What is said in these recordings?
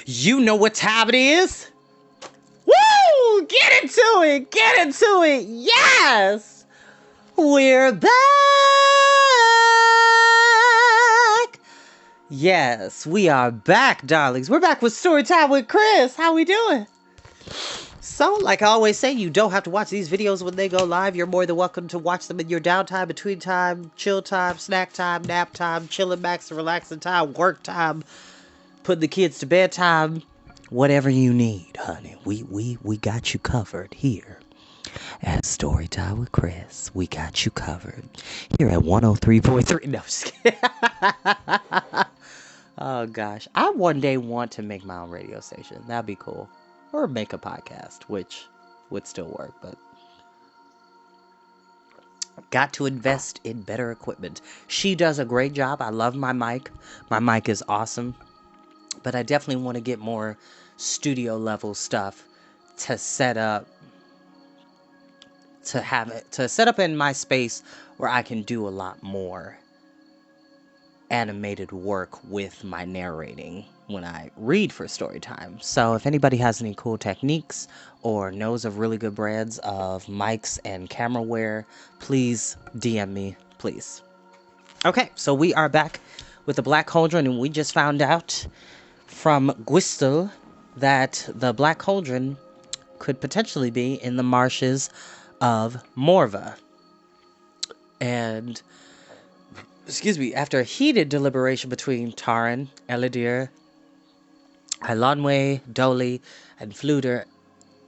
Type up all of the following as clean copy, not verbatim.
You know what time it is? Woo! Get into it! Get into it! Yes! We're back! Yes, we are back, darlings. We're back with Storytime with Chris. How we doing? So, like I always say, you don't have to watch these videos when they go live. You're more than welcome to watch them in your downtime, between time, chill time, snack time, nap time, chilling, max, relaxing time, work time, putting the kids to bedtime. Whatever you need, honey. We got you covered here at Storytime with Chris. We got you covered here at 103.3. No, I'm just kidding. Oh, gosh. I one day want to make my own radio station. That'd be cool. Or make a podcast, which would still work, but got to invest in better equipment. She does a great job. I love my mic. My mic is awesome. But I definitely want to get more studio level stuff to set up, to set up in my space where I can do a lot more animated work with my narrating when I read for Storytime. So if anybody has any cool techniques or knows of really good brands of mics and camera wear, please DM me, please. Okay, so we are back with the Black Cauldron, and we just found out from Gwistel that the Black Cauldron could potentially be in the marshes of Morva. And, after a heated deliberation between Taran, Eladir, Ilanwe, Doli, and Fluter,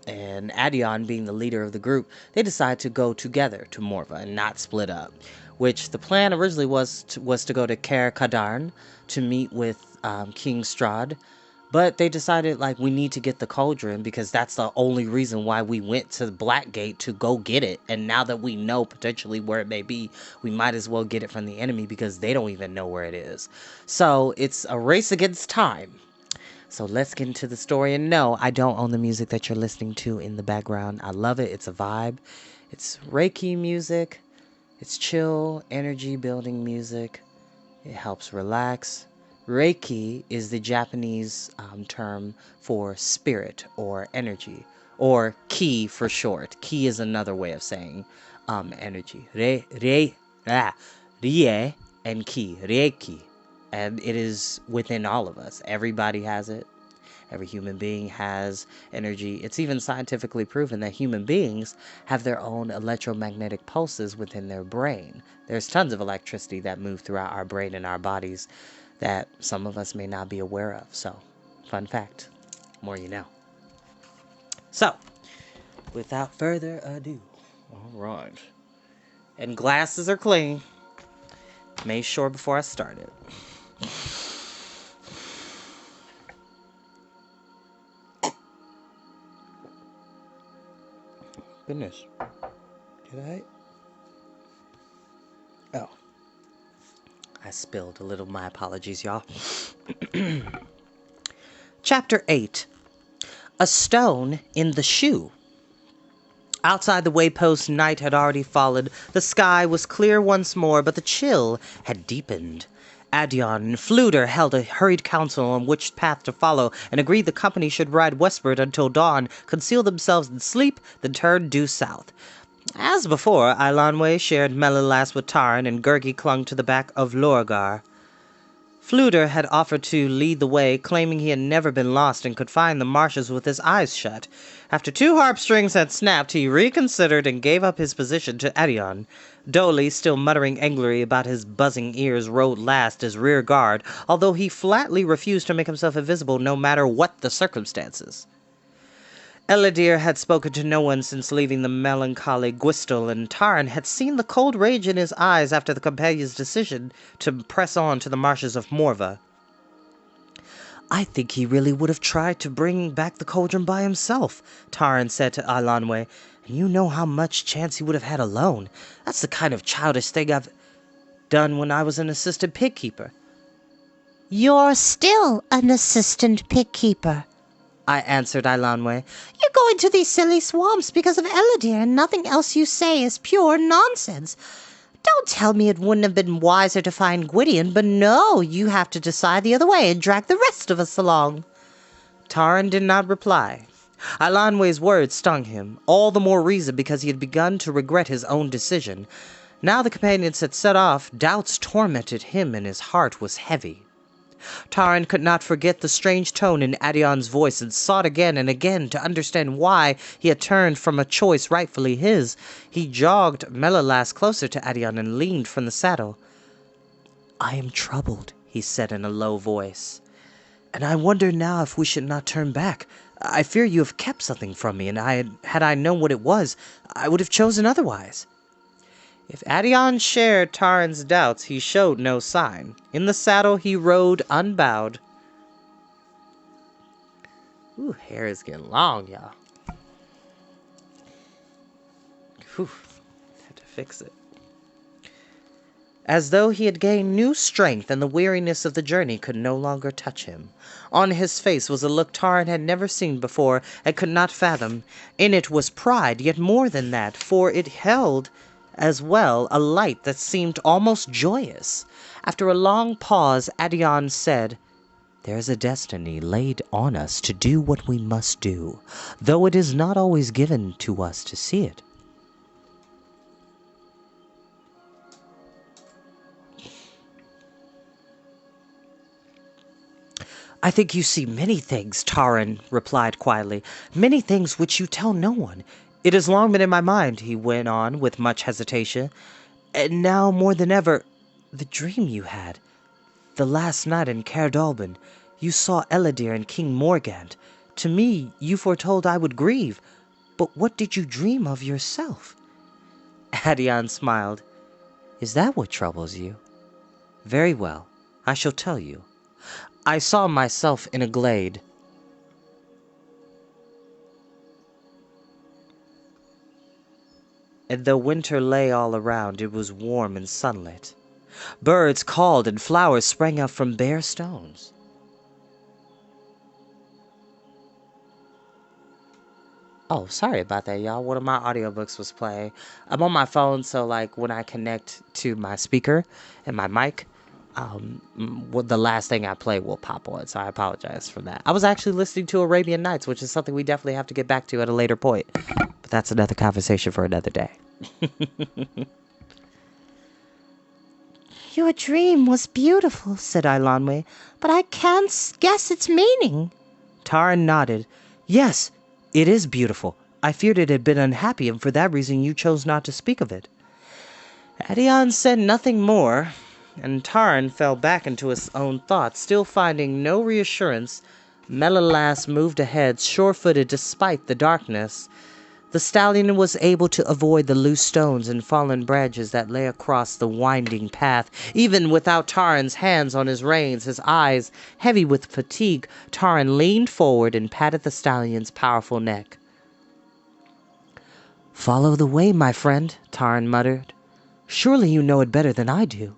and Adion being the leader of the group, they decide to go together to Morva and not split up. Which the plan originally was to go to Ker Kadarn to meet with King Strahd. But they decided, we need to get the Cauldron because that's the only reason why we went to Blackgate to go get it. And now that we know potentially where it may be, we might as well get it from the enemy because they don't even know where it is. So it's a race against time. So let's get into the story. And no, I don't own the music that you're listening to in the background. I love it. It's a vibe. It's Reiki music. It's chill, energy building music. It helps relax. Reiki is the Japanese term for spirit or energy, or ki for short. Ki is another way of saying energy. Rie and ki, reiki. And it is within all of us. Everybody has it. Every human being has energy. It's even scientifically proven that human beings have their own electromagnetic pulses within their brain. There's tons of electricity that move throughout our brain and our bodies that some of us may not be aware of. So, fun fact, more you know. So, without further ado, all right. And glasses are clean. Made sure before I started. Goodness. Did I? Oh. I spilled a little. My apologies, y'all. Chapter 8. A Stone in the Shoe. Outside the waypost, night had already fallen. The sky was clear once more, but the chill had deepened. Adion and Fluter held a hurried council on which path to follow, and agreed the company should ride westward until dawn, conceal themselves in sleep, then turn due south. As before, Ilanwe shared Melilas with Taran, and Gurgi clung to the back of Lorgar. Fluter had offered to lead the way, claiming he had never been lost and could find the marshes with his eyes shut. After 2 harp strings had snapped, he reconsidered and gave up his position to Adion. Doli, still muttering angrily about his buzzing ears, rode last as rear guard, although he flatly refused to make himself invisible no matter what the circumstances. Eladir had spoken to no one since leaving the melancholy Gwistel, and Taran had seen the cold rage in his eyes after the companion's decision to press on to the marshes of Morva. I think he really would have tried to bring back the Cauldron by himself, Taran said to Ilanwe, and you know how much chance he would have had alone. That's the kind of childish thing I've done when I was an assistant pig keeper. You're still an assistant pig keeper, I answered Ilanwe. You go into these silly swamps because of Eladir, and nothing else you say is pure nonsense. Don't tell me it wouldn't have been wiser to find Gwydion, but no, you have to decide the other way and drag the rest of us along. Taran did not reply. Ilanwe's words stung him, all the more reason because he had begun to regret his own decision. Now the companions had set off, doubts tormented him and his heart was heavy. Taran could not forget the strange tone in Adion's voice and sought again and again to understand why he had turned from a choice rightfully his. He jogged Melalas closer to Adion and leaned from the saddle. "I am troubled," he said in a low voice, "and I wonder now if we should not turn back. I fear you have kept something from me, and had I known what it was, I would have chosen otherwise." If Adion shared Taran's doubts, he showed no sign. In the saddle, he rode unbowed. Ooh, hair is getting long, y'all. Whew, had to fix it. As though he had gained new strength and the weariness of the journey could no longer touch him. On his face was a look Taran had never seen before and could not fathom. In it was pride, yet more than that, for it held as well a light that seemed almost joyous. After a long pause, Adion said, "There is a destiny laid on us to do what we must do, though it is not always given to us to see it." "I think you see many things," Taran replied quietly, "many things which you tell no one. It has long been in my mind," he went on with much hesitation, "and now more than ever, the dream you had. The last night in Caerdalban, you saw Ellidyr and King Morgant. To me, you foretold I would grieve, but what did you dream of yourself?" Adion smiled. "Is that what troubles you? Very well, I shall tell you. I saw myself in a glade. And though winter lay all around, it was warm and sunlit. Birds called and flowers sprang up from bare stones. Oh, sorry about that, y'all. One of my audiobooks was playing. I'm on my phone, so like when I connect to my speaker and my mic, the last thing I play will pop on, so I apologize for that. I was actually listening to Arabian Nights, which is something we definitely have to get back to at a later point. But that's another conversation for another day. "Your dream was beautiful," said Ilanwe, "but I can't guess its meaning." Taran nodded. "Yes, it is beautiful. I feared it had been unhappy, and for that reason you chose not to speak of it." Adion said nothing more, and Taran fell back into his own thoughts, still finding no reassurance. Melalas moved ahead, sure-footed despite the darkness. The stallion was able to avoid the loose stones and fallen branches that lay across the winding path. Even without Taran's hands on his reins, his eyes heavy with fatigue, Taran leaned forward and patted the stallion's powerful neck. "Follow the way, my friend," Taran muttered. "Surely you know it better than I do."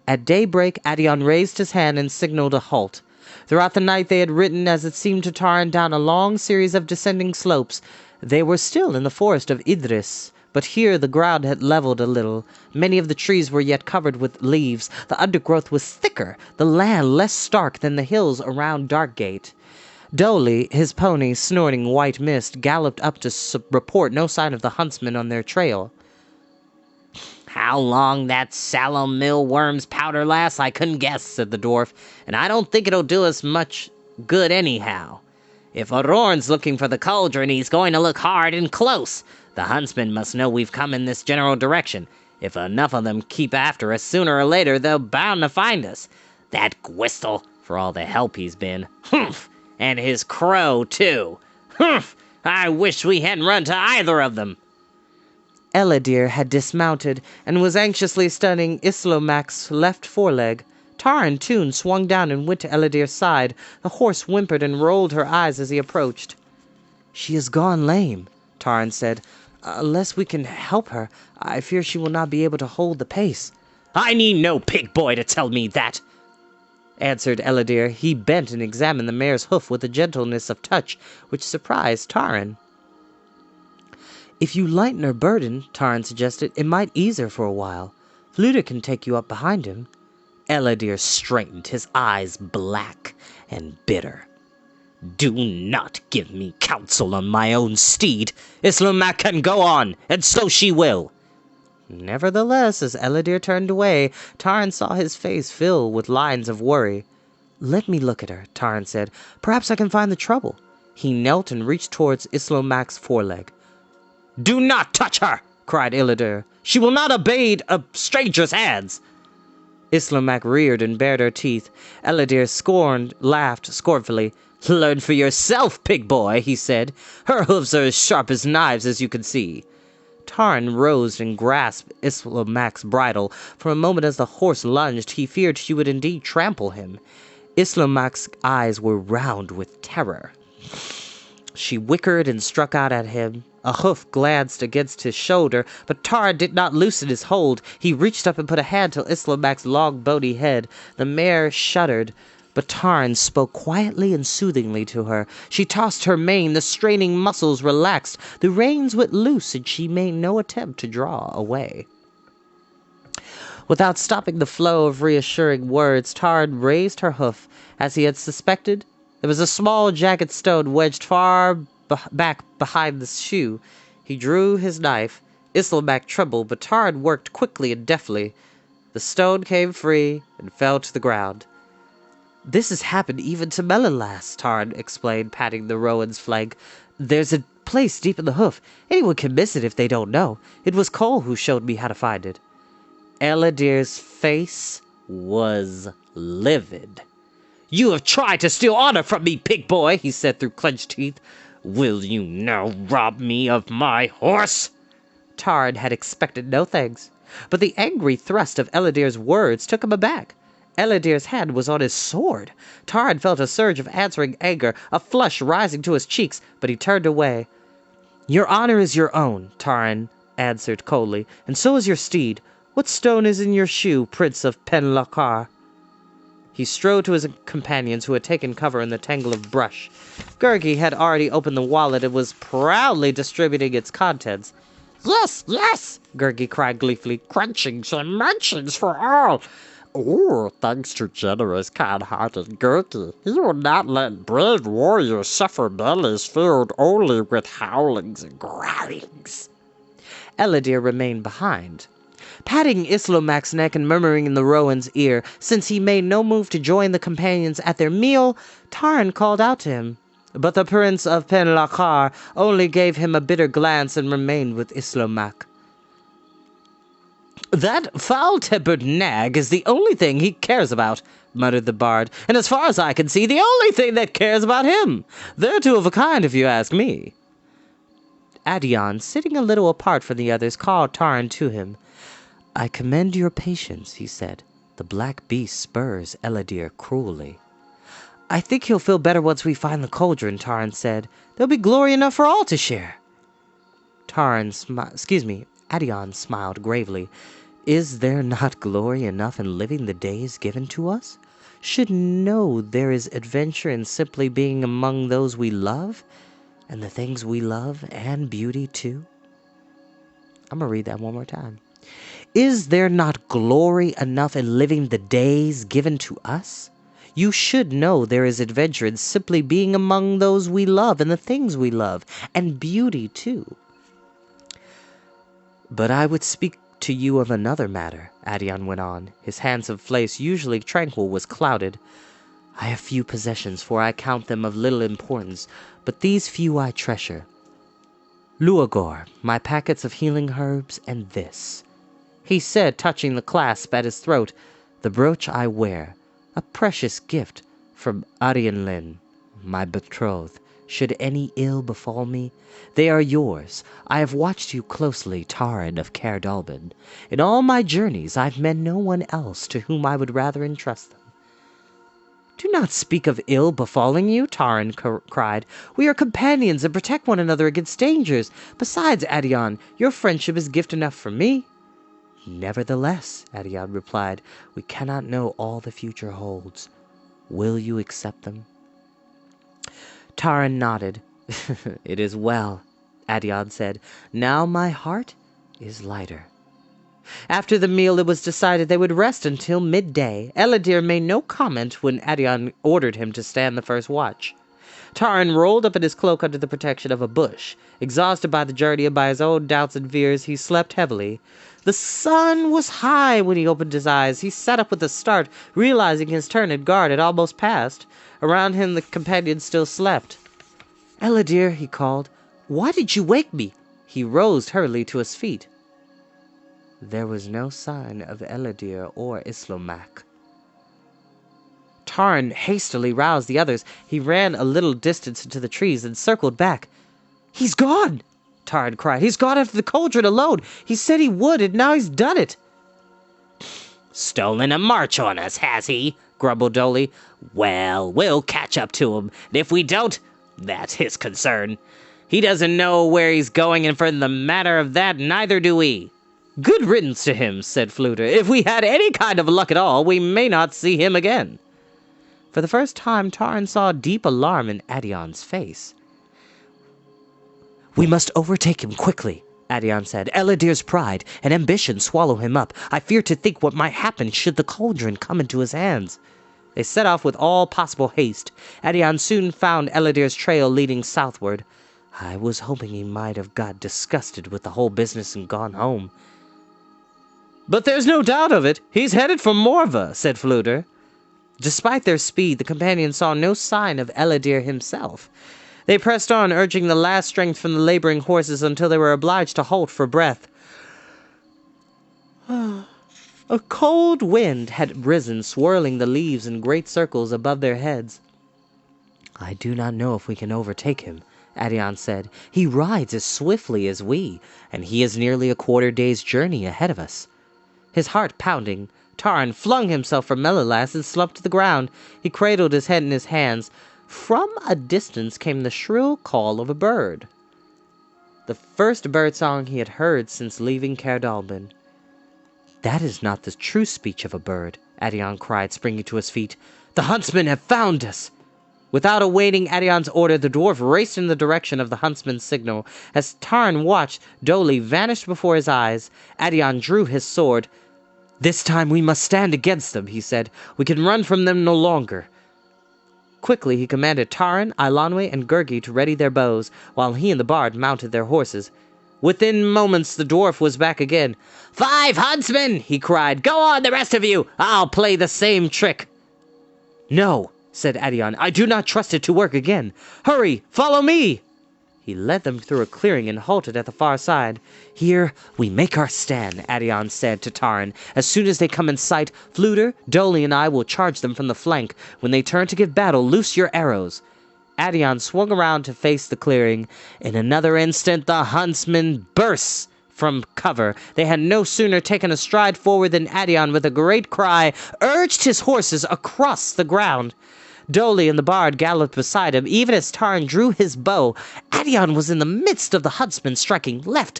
At daybreak, Adion raised his hand and signaled a halt. Throughout the night they had ridden, as it seemed to Taran, down a long series of descending slopes. They were still in the forest of Idris, but here the ground had leveled a little. Many of the trees were yet covered with leaves. The undergrowth was thicker, the land less stark than the hills around Darkgate. Dolly, his pony snorting white mist, galloped up to report no sign of the huntsmen on their trail. "How long that sallow millworm's powder lasts, I couldn't guess," said the dwarf, "and I don't think it'll do us much good anyhow. If Aurorn's looking for the cauldron, he's going to look hard and close. The huntsmen must know we've come in this general direction. If enough of them keep after us, sooner or later they're bound to find us. That Gwistle, for all the help he's been. Humph! And his crow, too. Humph! I wish we hadn't run to either of them." Ellidyr had dismounted and was anxiously studying Islomac's left foreleg. Taran, too, swung down and went to Ellidyr's side. The horse whimpered and rolled her eyes as he approached. "She has gone lame," Taran said. "Unless we can help her, I fear she will not be able to hold the pace." "I need no pig boy to tell me that," answered Ellidyr. He bent and examined the mare's hoof with a gentleness of touch which surprised Taran. "If you lighten her burden," Taran suggested, "it might ease her for a while. Fluta can take you up behind him." Ellidyr straightened, his eyes black and bitter. Do not give me counsel on my own steed. Islamak can go on, and so she will. Nevertheless, as Eladir turned away, Taran saw his face fill with lines of worry. Let me look at her, Taran said. Perhaps I can find the trouble. He knelt and reached towards Islamak's foreleg. Do not touch her, cried Eladir. She will not obey a stranger's hands. Islamak reared and bared her teeth. Eladir laughed scornfully. Learn for yourself, pig boy, he said. Her hooves are as sharp as knives, as you can see. Taran rose and grasped Islamak's bridle. For a moment as the horse lunged, he feared she would indeed trample him. Islamak's eyes were round with terror. She whickered and struck out at him. A hoof glanced against his shoulder, but Taran did not loosen his hold. He reached up and put a hand to Islamak's long bony head. The mare shuddered, but Taran spoke quietly and soothingly to her. She tossed her mane, the straining muscles relaxed, the reins went loose, and she made no attempt to draw away. Without stopping the flow of reassuring words, Taran raised her hoof. As he had suspected, there was a small jagged stone wedged far back behind the shoe. He drew his knife. Islamak trembled, but Taran worked quickly and deftly. The stone came free and fell to the ground. This has happened even to Melalas, Taran explained, patting the rowan's flank. There's a place deep in the hoof. Anyone can miss it if they don't know. It was Cole who showed me how to find it. Eladir's face was livid. You have tried to steal honor from me, pig boy, he said through clenched teeth. Will you now rob me of my horse? Taran had expected no thanks, but the angry thrust of Eladir's words took him aback. Eladir's hand was on his sword. Taran felt a surge of answering anger, a flush rising to his cheeks, but he turned away. Your honor is your own, Taran answered coldly, and so is your steed. What stone is in your shoe, Prince of Penlakar? He strode to his companions who had taken cover in the tangle of brush. Gurgi had already opened the wallet and was proudly distributing its contents. Yes, yes, Gurgi cried gleefully. Crunchings and munchings for all. Oh, thanks to generous, kind-hearted Gurgi, he will not let brave warriors suffer bellies filled only with howlings and growlings. Eladir remained behind, patting Islamak's neck and murmuring in the rowan's ear. Since he made no move to join the companions at their meal, Taran called out to him. But the Prince of Penlakar only gave him a bitter glance and remained with Islamak. That foul-tempered nag is the only thing he cares about, muttered the bard, and as far as I can see, the only thing that cares about him. They're two of a kind, if you ask me. Adion, sitting a little apart from the others, called Taran to him. I commend your patience, he said. The black beast spurs Eladir cruelly. I think he'll feel better once we find the cauldron, Taran said. There'll be glory enough for all to share. Adion smiled gravely. Is there not glory enough in living the days given to us? Should know there is adventure in simply being among those we love, and the things we love, and beauty too. I'm going to read that one more time. Is there not glory enough in living the days given to us? You should know there is adventure in simply being among those we love, and the things we love, and beauty too. But I would speak to you of another matter, Adion went on. His handsome face, usually tranquil, was clouded. I have few possessions, for I count them of little importance, but these few I treasure. Luagor, my packets of healing herbs, and this, he said, touching the clasp at his throat, the brooch I wear, a precious gift from Arianlin, my betrothed. Should any ill befall me, they are yours. I have watched you closely, Taran of Caer Dallben. In all my journeys I've met no one else to whom I would rather entrust them. Do not speak of ill befalling you, Taran cried. We are companions and protect one another against dangers. Besides, Adion, your friendship is gift enough for me. Nevertheless, Adion replied, we cannot know all the future holds. Will you accept them? Taran nodded. It is well, Adion said. Now my heart is lighter. After the meal, it was decided they would rest until midday. Eladir made no comment when Adion ordered him to stand the first watch. Taran rolled up in his cloak under the protection of a bush. Exhausted by the journey and by his own doubts and fears, he slept heavily. The sun was high when he opened his eyes. He sat up with a start, realizing his turn at guard had almost passed. Around him the companions still slept. "Ellidyr," he called, "why did you wake me?" He rose hurriedly to his feet. There was no sign of Ellidyr or Islomak. Taran hastily roused the others. He ran a little distance into the trees and circled back. "He's gone!" Taran cried. "He's gone after the cauldron alone. He said he would, and now he's done it." "Stolen a march on us, has he?" grumbled Dolly. "Well, we'll catch up to him, and if we don't, that's his concern. He doesn't know where he's going, and for the matter of that, neither do we." "Good riddance to him," said Fluter. "If we had any kind of luck at all, we may not see him again." For the first time, Taran saw deep alarm in Adion's face. "We must overtake him quickly," Adion said. "Elidyr's pride and ambition swallow him up. I fear to think what might happen should the cauldron come into his hands." They set off with all possible haste. Adion soon found Elidyr's trail leading southward. "I was hoping he might have got disgusted with the whole business and gone home." "But there's no doubt of it. He's headed for Morva," said Fluter. Despite their speed, the companions saw no sign of Ellidyr himself. They pressed on, urging the last strength from the laboring horses until they were obliged to halt for breath. A cold wind had risen, swirling the leaves in great circles above their heads. "I do not know if we can overtake him," Adion said. "He rides as swiftly as we, and he is nearly a quarter-day's journey ahead of us." His heart pounding, Taran flung himself from Melilas and slumped to the ground. He cradled his head in his hands. From a distance came the shrill call of a bird. The first birdsong he had heard since leaving Caerdalbin. "That is not the true speech of a bird," Adion cried, springing to his feet. "The huntsmen have found us!" Without awaiting Adion's order, the dwarf raced in the direction of the huntsman's signal. As Taran watched, Dolly vanished before his eyes. Adion drew his sword. "This time we must stand against them," he said. "We can run from them no longer." Quickly he commanded Taran, Eilonwy, and Gurgi to ready their bows, while he and the bard mounted their horses. Within moments the dwarf was back again. "5 huntsmen!" he cried. "Go on, the rest of you! I'll play the same trick." "No," said Adion. "I do not trust it to work again. Hurry, follow me!" He led them through a clearing and halted at the far side. "Here we make our stand," Adion said to Taran. "As soon as they come in sight, Fluter, Dolly, and I will charge them from the flank. When they turn to give battle, loose your arrows." Adion swung around to face the clearing. In another instant, the huntsmen burst from cover. They had no sooner taken a stride forward than Adion, with a great cry, urged his horses across the ground. Dolly and the bard galloped beside him. Even as Taran drew his bow, Adion was in the midst of the huntsmen, striking left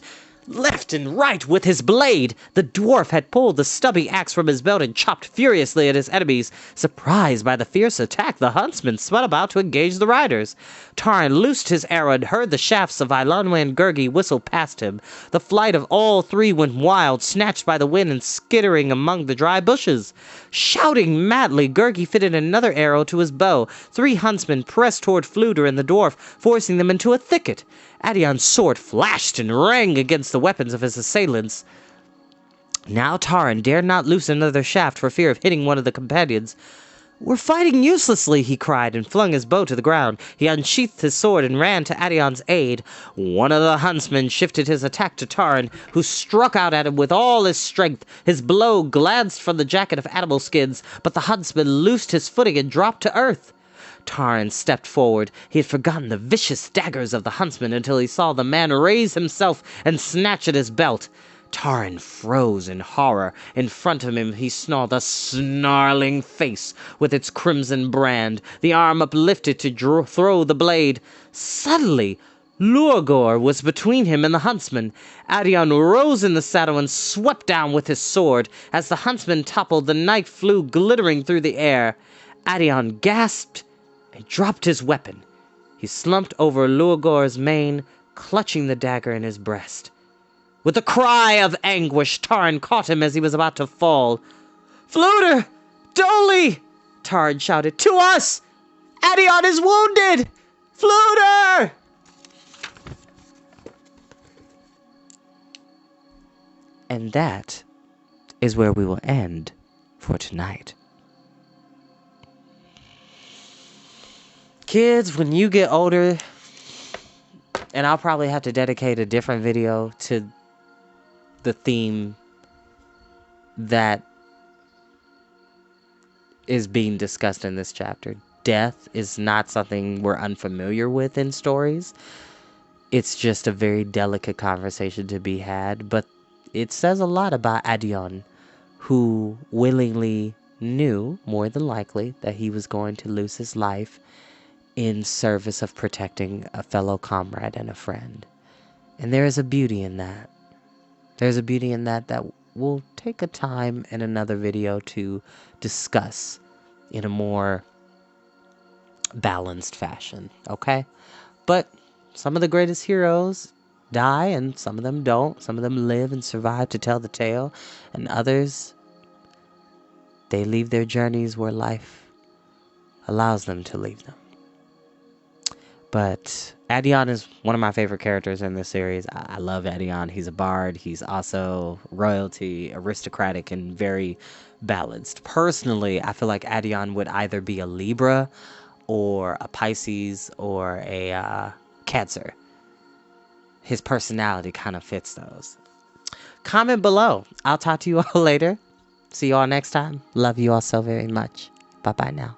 and right with his blade. The dwarf had pulled the stubby axe from his belt and chopped furiously at his enemies. Surprised by the fierce attack, the huntsman spun about to engage the riders. Taran loosed his arrow and heard the shafts of Eilonwy and Gurgi whistle past him. The flight of all three went wild, snatched by the wind and skittering among the dry bushes. Shouting madly, Gurgi fitted another arrow to his bow. 3 huntsmen pressed toward Fluter and the dwarf, forcing them into a thicket. Adion's sword flashed and rang against the weapons of his assailants. Now Taran dared not loose another shaft for fear of hitting one of the companions. "We're fighting uselessly," he cried, and flung his bow to the ground. He unsheathed his sword and ran to Adion's aid. One of the huntsmen shifted his attack to Taran, who struck out at him with all his strength. His blow glanced from the jacket of animal skins, but the huntsman loosed his footing and dropped to earth. Taran stepped forward. He had forgotten the vicious daggers of the huntsman until he saw the man raise himself and snatch at his belt. Taran froze in horror. In front of him he saw the snarling face with its crimson brand, the arm uplifted to throw the blade. Suddenly, Lloyd was between him and the huntsman. Adion rose in the saddle and swept down with his sword. As the huntsman toppled, the knight flew glittering through the air. Adion gasped and dropped his weapon. He slumped over Lloyd's mane, clutching the dagger in his breast. With a cry of anguish, Taran caught him as he was about to fall. "Fluter! Dolly!" Taran shouted. "To us! Adion is wounded!" Fluter! And that is where we will end for tonight. Kids, when you get older, and I'll probably have to dedicate a different video to the theme that is being discussed in this chapter. Death is not something we're unfamiliar with in stories. It's just a very delicate conversation to be had, but it says a lot about Adion, who willingly knew, more than likely, that he was going to lose his life in service of protecting a fellow comrade and a friend. And there is a beauty in that. There's a beauty in that we'll take a time in another video to discuss in a more balanced fashion, okay? But some of the greatest heroes die and some of them don't. Some of them live and survive to tell the tale, and others, they leave their journeys where life allows them to leave them. But Adion is one of my favorite characters in this series. I love Adion. He's a bard. He's also royalty, aristocratic, and very balanced. Personally, I feel like Adion would either be a Libra or a Pisces or a Cancer. His personality kind of fits those. Comment below. I'll talk to you all later. See you all next time. Love you all so very much. Bye-bye now.